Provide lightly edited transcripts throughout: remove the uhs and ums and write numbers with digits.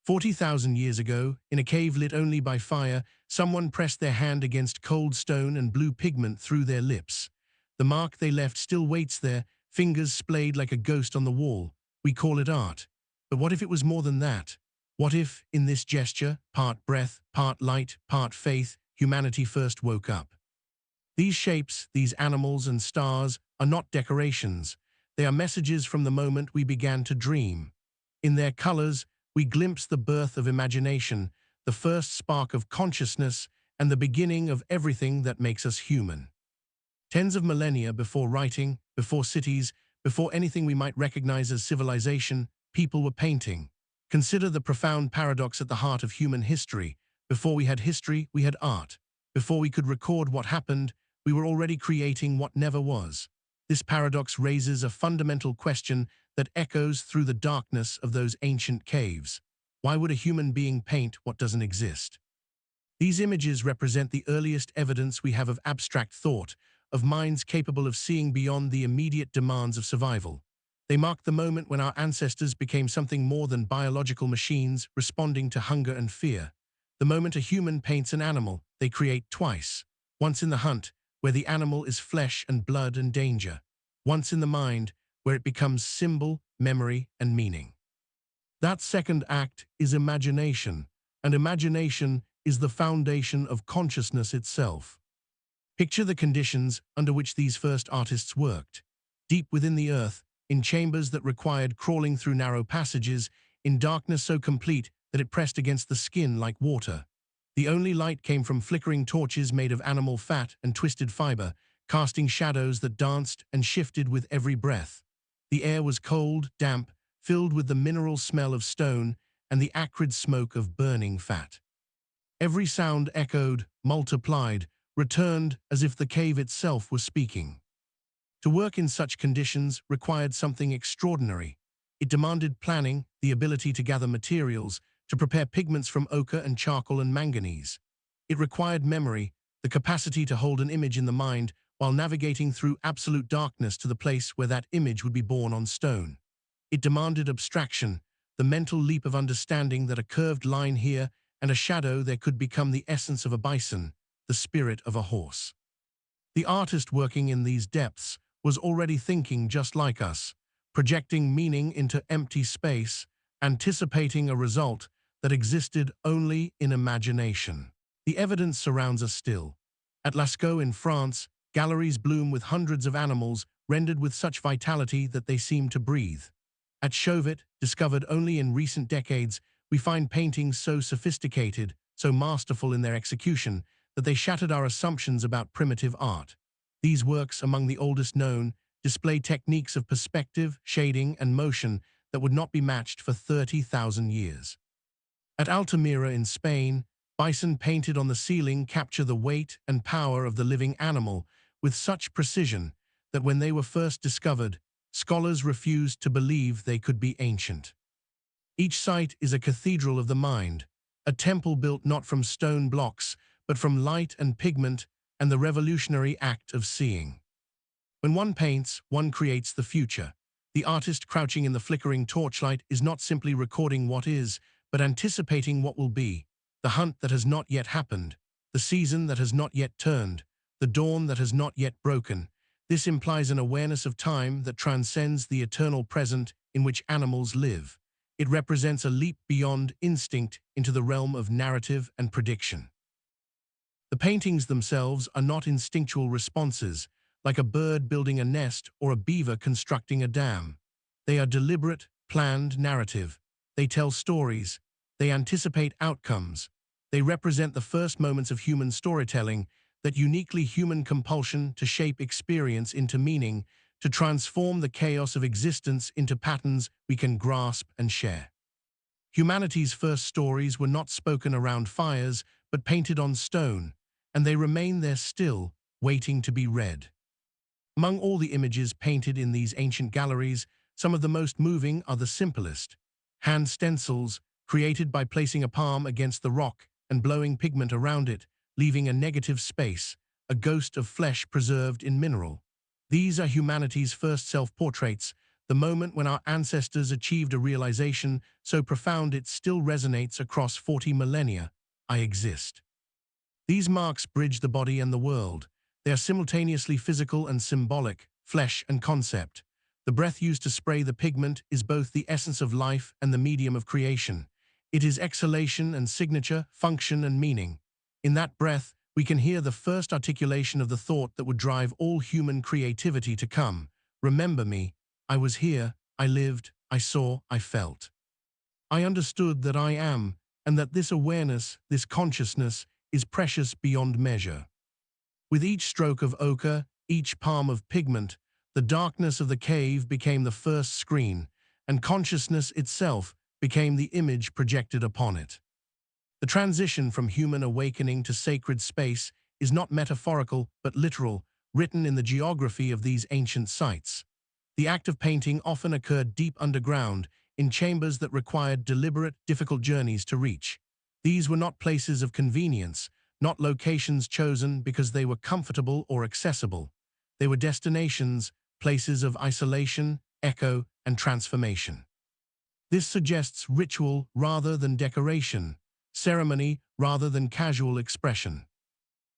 40,000 years ago, in a cave lit only by fire, someone pressed their hand against cold stone and blew pigment through their lips. The mark they left still waits there, fingers splayed like a ghost on the wall. We call it art. But what if it was more than that? What if, in this gesture, part breath, part light, part faith, humanity first woke up? These shapes, these animals and stars, are not decorations. They are messages from the moment we began to dream. In their colors, we glimpse the birth of imagination, the first spark of consciousness, and the beginning of everything that makes us human. Tens of millennia before writing, before cities, before anything we might recognize as civilization, people were painting. Consider the profound paradox at the heart of human history. Before we had history, we had art. Before we could record what happened, we were already creating what never was. This paradox raises a fundamental question that echoes through the darkness of those ancient caves. Why would a human being paint what doesn't exist? These images represent the earliest evidence we have of abstract thought, of minds capable of seeing beyond the immediate demands of survival. They mark the moment when our ancestors became something more than biological machines responding to hunger and fear. The moment a human paints an animal, they create twice. Once in the hunt, where the animal is flesh and blood and danger. Once in the mind, where it becomes symbol, memory, and meaning. That second act is imagination, and imagination is the foundation of consciousness itself. Picture the conditions under which these first artists worked. Deep within the earth, in chambers that required crawling through narrow passages, in darkness so complete that it pressed against the skin like water. The only light came from flickering torches made of animal fat and twisted fiber, casting shadows that danced and shifted with every breath. The air was cold, damp, filled with the mineral smell of stone and the acrid smoke of burning fat. Every sound echoed, multiplied, returned as if the cave itself was speaking. To work in such conditions required something extraordinary. It demanded planning, the ability to gather materials, to prepare pigments from ochre and charcoal and manganese. It required memory, the capacity to hold an image in the mind while navigating through absolute darkness to the place where that image would be born on stone. It demanded abstraction, the mental leap of understanding that a curved line here and a shadow there could become the essence of a bison, the spirit of a horse. The artist working in these depths was already thinking just like us, projecting meaning into empty space, anticipating a result that existed only in imagination. The evidence surrounds us still. At Lascaux in France, galleries bloom with hundreds of animals rendered with such vitality that they seem to breathe. At Chauvet, discovered only in recent decades, we find paintings so sophisticated, so masterful in their execution, that they shattered our assumptions about primitive art. These works, among the oldest known, display techniques of perspective, shading, and motion that would not be matched for 30,000 years. At Altamira in Spain, bison painted on the ceiling capture the weight and power of the living animal with such precision that when they were first discovered, scholars refused to believe they could be ancient. Each site is a cathedral of the mind, a temple built not from stone blocks, but from light and pigment and the revolutionary act of seeing. When one paints, one creates the future. The artist crouching in the flickering torchlight is not simply recording what is, but anticipating what will be, the hunt that has not yet happened, the season that has not yet turned, the dawn that has not yet broken. This implies an awareness of time that transcends the eternal present in which animals live. It represents a leap beyond instinct into the realm of narrative and prediction. The paintings themselves are not instinctual responses, like a bird building a nest or a beaver constructing a dam. They are deliberate, planned narrative. They tell stories. They anticipate outcomes. They represent the first moments of human storytelling, that uniquely human compulsion to shape experience into meaning, to transform the chaos of existence into patterns we can grasp and share. Humanity's first stories were not spoken around fires, but painted on stone, and they remain there still, waiting to be read. Among all the images painted in these ancient galleries, some of the most moving are the simplest. Hand stencils, created by placing a palm against the rock and blowing pigment around it, leaving a negative space, a ghost of flesh preserved in mineral. These are humanity's first self-portraits, the moment when our ancestors achieved a realization so profound it still resonates across 40 millennia. I exist. These marks bridge the body and the world. They are simultaneously physical and symbolic, flesh and concept. The breath used to spray the pigment is both the essence of life and the medium of creation. It is exhalation and signature, function and meaning. In that breath, we can hear the first articulation of the thought that would drive all human creativity to come. Remember me. I was here. I lived. I saw. I felt. I understood that I am, and that this awareness, this consciousness, is precious beyond measure. With each stroke of ochre, each palm of pigment, the darkness of the cave became the first screen, and consciousness itself became the image projected upon it. The transition from human awakening to sacred space is not metaphorical but literal, written in the geography of these ancient sites. The act of painting often occurred deep underground, in chambers that required deliberate, difficult journeys to reach. These were not places of convenience, not locations chosen because they were comfortable or accessible. They were destinations, places of isolation, echo, and transformation. This suggests ritual rather than decoration, ceremony rather than casual expression.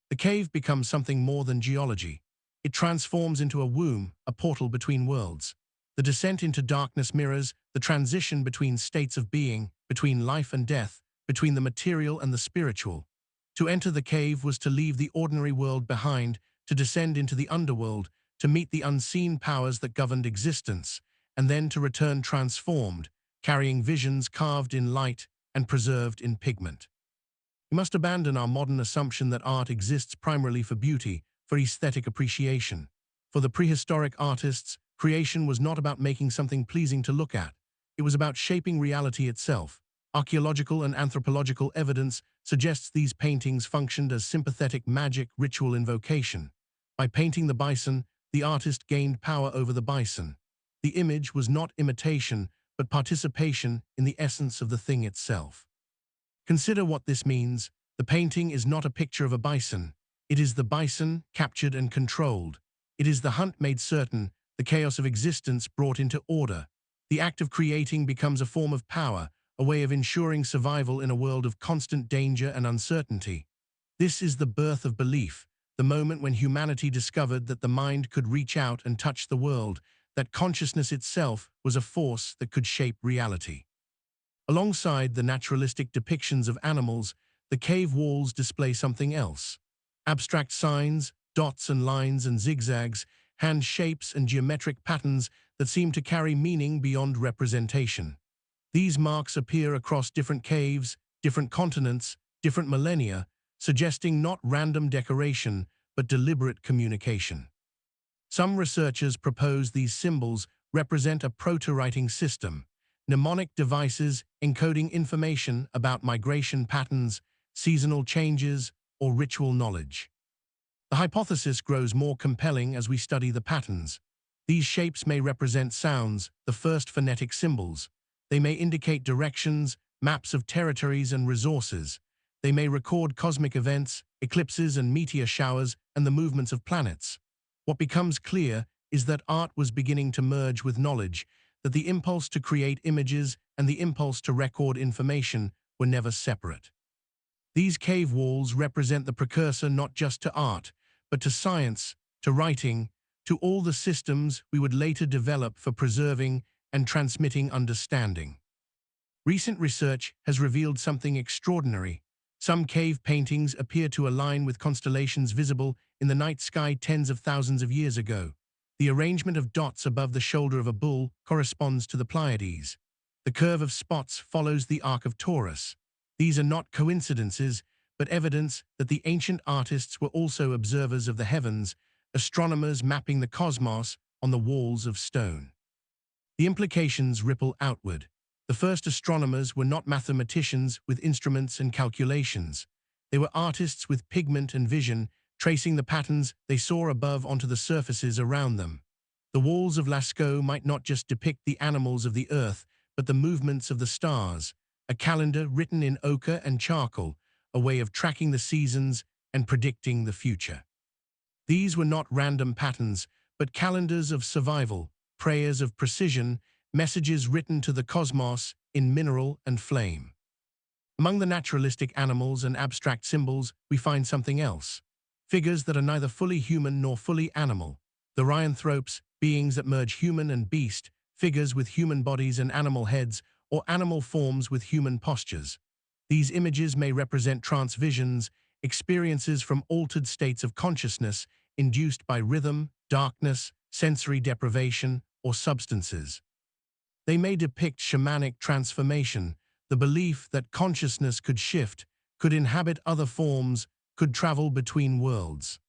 The cave becomes something more than geology. It transforms into a womb, a portal between worlds. The descent into darkness mirrors the transition between states of being, between life and death, between the material and the spiritual. To enter the cave was to leave the ordinary world behind, to descend into the underworld, to meet the unseen powers that governed existence, and then to return transformed, carrying visions carved in light and preserved in pigment. We must abandon our modern assumption that art exists primarily for beauty, for aesthetic appreciation. For the prehistoric artists, creation was not about making something pleasing to look at. It was about shaping reality itself. Archaeological and anthropological evidence suggests these paintings functioned as sympathetic magic ritual invocation. By painting the bison, the artist gained power over the bison. The image was not imitation, but participation in the essence of the thing itself. Consider what this means. The painting is not a picture of a bison. It is the bison captured and controlled. It is the hunt made certain, the chaos of existence brought into order. The act of creating becomes a form of power, a way of ensuring survival in a world of constant danger and uncertainty. This is the birth of belief, the moment when humanity discovered that the mind could reach out and touch the world, that consciousness itself was a force that could shape reality. Alongside the naturalistic depictions of animals, the cave walls display something else. Abstract signs, dots and lines and zigzags, hand shapes and geometric patterns that seem to carry meaning beyond representation. These marks appear across different caves, different continents, different millennia, suggesting not random decoration, but deliberate communication. Some researchers propose these symbols represent a proto-writing system, mnemonic devices encoding information about migration patterns, seasonal changes, or ritual knowledge. The hypothesis grows more compelling as we study the patterns. These shapes may represent sounds, the first phonetic symbols. They may indicate directions, maps of territories and resources. They may record cosmic events, eclipses and meteor showers, and the movements of planets. What becomes clear is that art was beginning to merge with knowledge, that the impulse to create images and the impulse to record information were never separate. These cave walls represent the precursor not just to art, but to science, to writing, to all the systems we would later develop for preserving and transmitting understanding. Recent research has revealed something extraordinary. Some cave paintings appear to align with constellations visible in the night sky tens of thousands of years ago. The arrangement of dots above the shoulder of a bull corresponds to the Pleiades. The curve of spots follows the arc of Taurus. These are not coincidences, but evidence that the ancient artists were also observers of the heavens, astronomers mapping the cosmos on the walls of stone. The implications ripple outward. The first astronomers were not mathematicians with instruments and calculations. They were artists with pigment and vision, tracing the patterns they saw above onto the surfaces around them. The walls of Lascaux might not just depict the animals of the earth, but the movements of the stars, a calendar written in ochre and charcoal, a way of tracking the seasons and predicting the future. These were not random patterns, but calendars of survival, prayers of precision, messages written to the cosmos in mineral and flame. Among the naturalistic animals and abstract symbols, we find something else. Figures that are neither fully human nor fully animal. The rhynanthropes, beings that merge human and beast, figures with human bodies and animal heads, or animal forms with human postures. These images may represent trance visions, experiences from altered states of consciousness induced by rhythm, darkness, sensory deprivation, or substances. They may depict shamanic transformation, the belief that consciousness could shift, could inhabit other forms, could travel between worlds.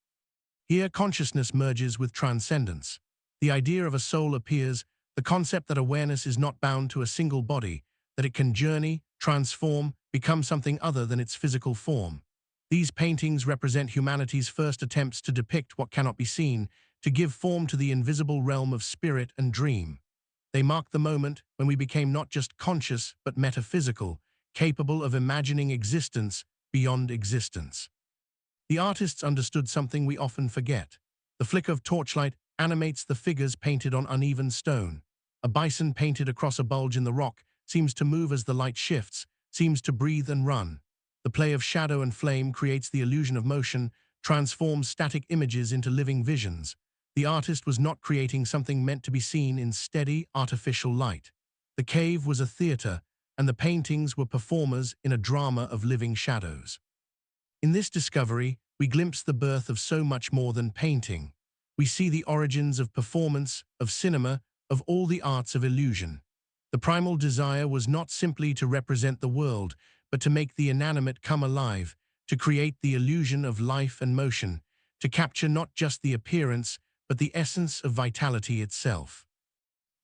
Here, consciousness merges with transcendence. The idea of a soul appears, the concept that awareness is not bound to a single body, that it can journey, transform, become something other than its physical form. These paintings represent humanity's first attempts to depict what cannot be seen, to give form to the invisible realm of spirit and dream. They mark the moment when we became not just conscious but metaphysical, capable of imagining existence beyond existence. The artists understood something we often forget. The flicker of torchlight animates the figures painted on uneven stone. A bison painted across a bulge in the rock seems to move as the light shifts, seems to breathe and run. The play of shadow and flame creates the illusion of motion, transforms static images into living visions. The artist was not creating something meant to be seen in steady, artificial light. The cave was a theater, and the paintings were performers in a drama of living shadows. In this discovery, we glimpse the birth of so much more than painting. We see the origins of performance, of cinema, of all the arts of illusion. The primal desire was not simply to represent the world, but to make the inanimate come alive, to create the illusion of life and motion, to capture not just the appearance, but the essence of vitality itself.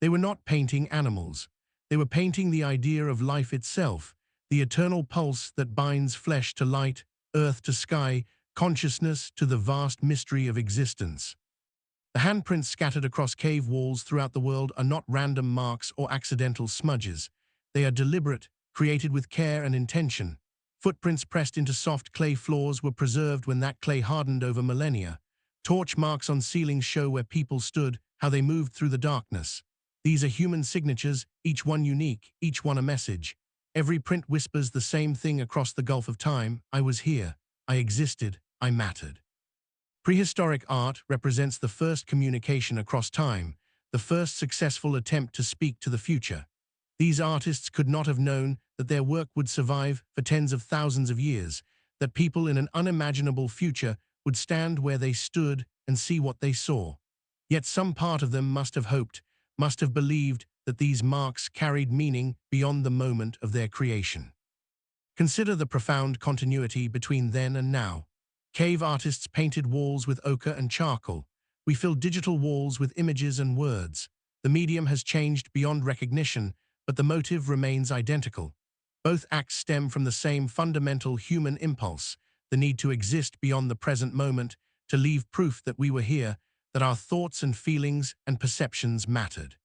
They were not painting animals. They were painting the idea of life itself, the eternal pulse that binds flesh to light, earth to sky, consciousness to the vast mystery of existence. The handprints scattered across cave walls throughout the world are not random marks or accidental smudges. They are deliberate, created with care and intention. Footprints pressed into soft clay floors were preserved when that clay hardened over millennia. Torch marks on ceilings show where people stood, how they moved through the darkness. These are human signatures, each one unique, each one a message. Every print whispers the same thing across the gulf of time: I was here, I existed, I mattered. Prehistoric art represents the first communication across time, the first successful attempt to speak to the future. These artists could not have known that their work would survive for tens of thousands of years, that people in an unimaginable future would stand where they stood and see what they saw. Yet some part of them must have hoped, must have believed that these marks carried meaning beyond the moment of their creation. Consider the profound continuity between then and now. Cave artists painted walls with ochre and charcoal. We fill digital walls with images and words. The medium has changed beyond recognition, but the motive remains identical. Both acts stem from the same fundamental human impulse, the need to exist beyond the present moment, to leave proof that we were here, that our thoughts and feelings and perceptions mattered.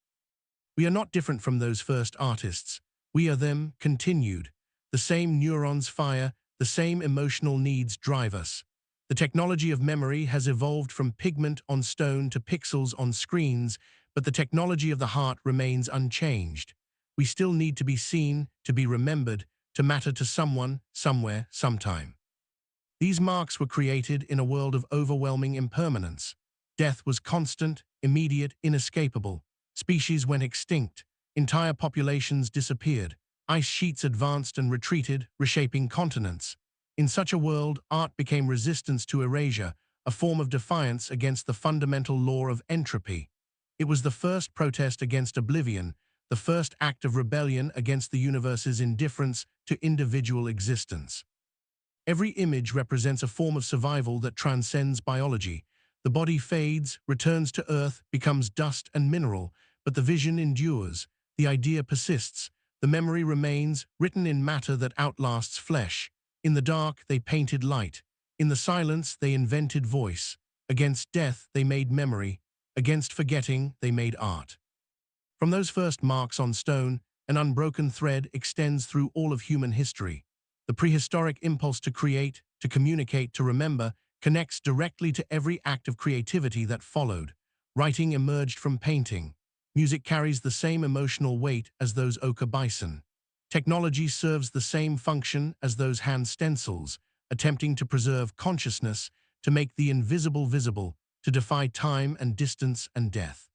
We are not different from those first artists. We are them, continued. The same neurons fire, the same emotional needs drive us. The technology of memory has evolved from pigment on stone to pixels on screens, but the technology of the heart remains unchanged. We still need to be seen, to be remembered, to matter to someone, somewhere, sometime. These marks were created in a world of overwhelming impermanence. Death was constant, immediate, inescapable. Species went extinct. Entire populations disappeared. Ice sheets advanced and retreated, reshaping continents. In such a world, art became resistance to erasure, a form of defiance against the fundamental law of entropy. It was the first protest against oblivion, the first act of rebellion against the universe's indifference to individual existence. Every image represents a form of survival that transcends biology. The body fades, returns to earth, becomes dust and mineral, but the vision endures, the idea persists, the memory remains, written in matter that outlasts flesh. In the dark, they painted light. In the silence, they invented voice. Against death, they made memory. Against forgetting, they made art. From those first marks on stone, an unbroken thread extends through all of human history. The prehistoric impulse to create, to communicate, to remember, connects directly to every act of creativity that followed. Writing emerged from painting. Music carries the same emotional weight as those ochre bison. Technology serves the same function as those hand stencils, attempting to preserve consciousness, to make the invisible visible, to defy time and distance and death.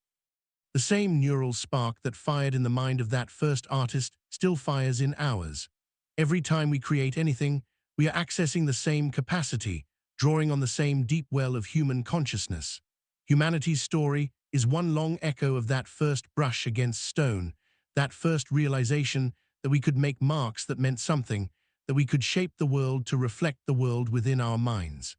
The same neural spark that fired in the mind of that first artist still fires in ours. Every time we create anything, we are accessing the same capacity, drawing on the same deep well of human consciousness. Humanity's story is one long echo of that first brush against stone, that first realization that we could make marks that meant something, that we could shape the world to reflect the world within our minds.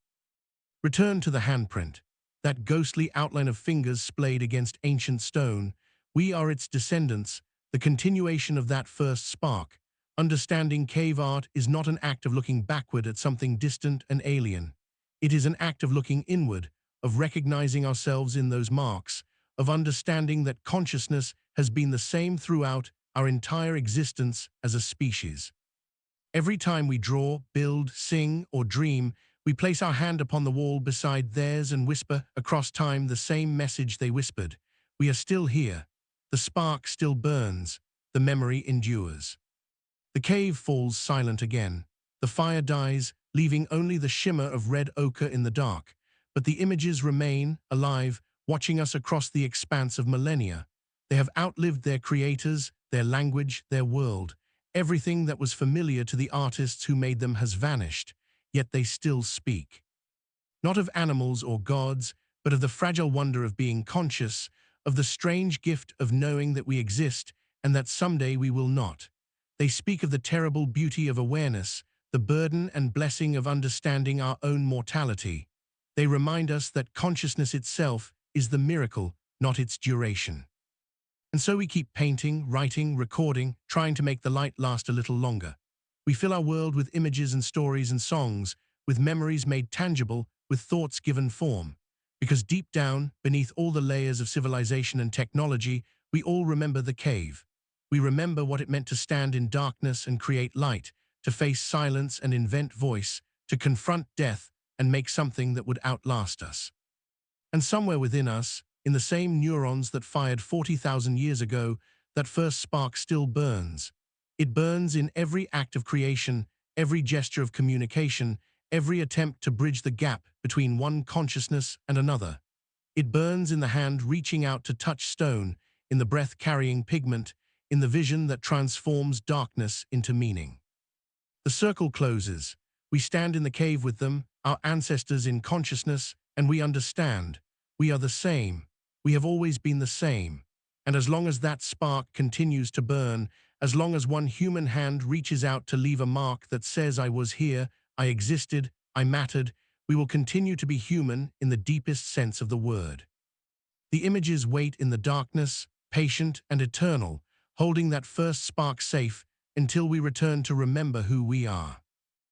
Return to the handprint, that ghostly outline of fingers splayed against ancient stone. We are its descendants, the continuation of that first spark. Understanding cave art is not an act of looking backward at something distant and alien. It is an act of looking inward, of recognizing ourselves in those marks, of understanding that consciousness has been the same throughout our entire existence as a species. Every time we draw, build, sing, or dream, we place our hand upon the wall beside theirs and whisper across time the same message they whispered. We are still here. The spark still burns. The memory endures. The cave falls silent again. The fire dies, leaving only the shimmer of red ochre in the dark. But the images remain, alive, watching us across the expanse of millennia. They have outlived their creators, their language, their world. Everything that was familiar to the artists who made them has vanished, yet they still speak. Not of animals or gods, but of the fragile wonder of being conscious, of the strange gift of knowing that we exist and that someday we will not. They speak of the terrible beauty of awareness, the burden and blessing of understanding our own mortality. They remind us that consciousness itself is the miracle, not its duration. And so we keep painting, writing, recording, trying to make the light last a little longer. We fill our world with images and stories and songs, with memories made tangible, with thoughts given form. Because deep down, beneath all the layers of civilization and technology, we all remember the cave. We remember what it meant to stand in darkness and create light, to face silence and invent voice, to confront death and make something that would outlast us. And somewhere within us, in the same neurons that fired 40,000 years ago, that first spark still burns. It burns in every act of creation, every gesture of communication, every attempt to bridge the gap between one consciousness and another. It burns in the hand reaching out to touch stone, in the breath carrying pigment, in the vision that transforms darkness into meaning. The circle closes. We stand in the cave with them, our ancestors in consciousness, and we understand. We are the same. We have always been the same. And as long as that spark continues to burn, as long as one human hand reaches out to leave a mark that says I was here, I existed, I mattered, we will continue to be human in the deepest sense of the word. The images wait in the darkness, patient and eternal, holding that first spark safe until we return to remember who we are.